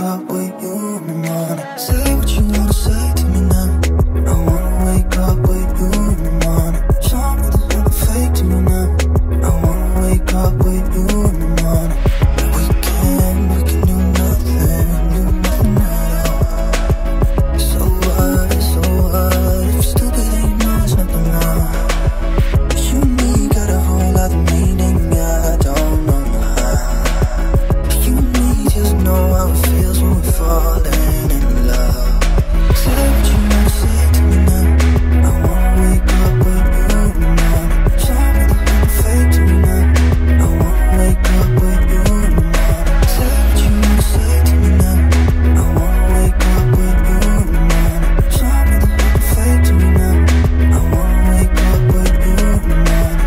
up with you in the morning. Say what you wanna say to me now. I wanna wake up with you in the morning. Show me there's nothing fake to me now. I wanna wake up with you in the morning. We can do nothing at all. So what, if stupid ain't know it's nothing wrong. You and me got a whole lot of meaning, I don't know how. You and me just know how it feels when we're falling in love. Say what you wanna say to me now. I wanna wake up with you in the morning. Show me there's nothing fake to me now. I wanna wake up with you in the morning. Say what you wanna say to me now. I wanna wake up with you in the morning. Show me there's nothing fake to me now. I wanna wake up with you in the morning.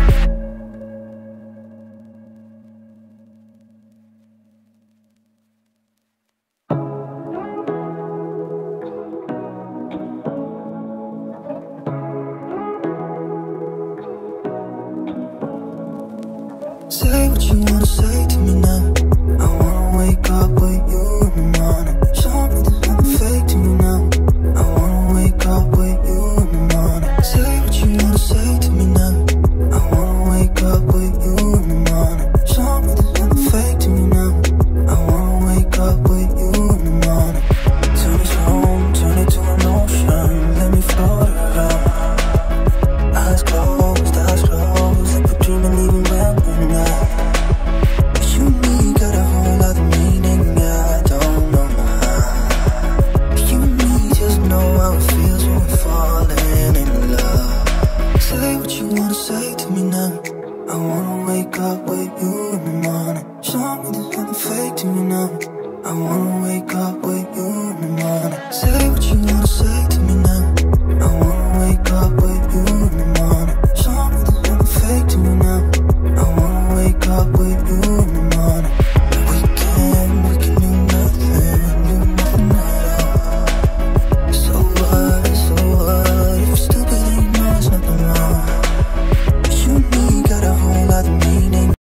Say what you wanna say to me now. I wanna wake up with you in the morning. Show me there's nothing fake to me now. I wanna wake up with you in the morning. Say what you wanna say to me now. I wanna wake up with you in the morning. Show me there's nothing fake to me now. I wanna wake up with you in the morning. Turn this room, turn it to an ocean. Let me float around. Eyes closed, like we're dreaming even when we're not. You and me got a whole lot of meaning, I don't know how. You and me just know how it feels when we're falling in love. Say what you wanna say to me now. I wanna wake up with you in the morning. Show me there's nothing fake to me now. I wanna wake up with you in the morning. Say what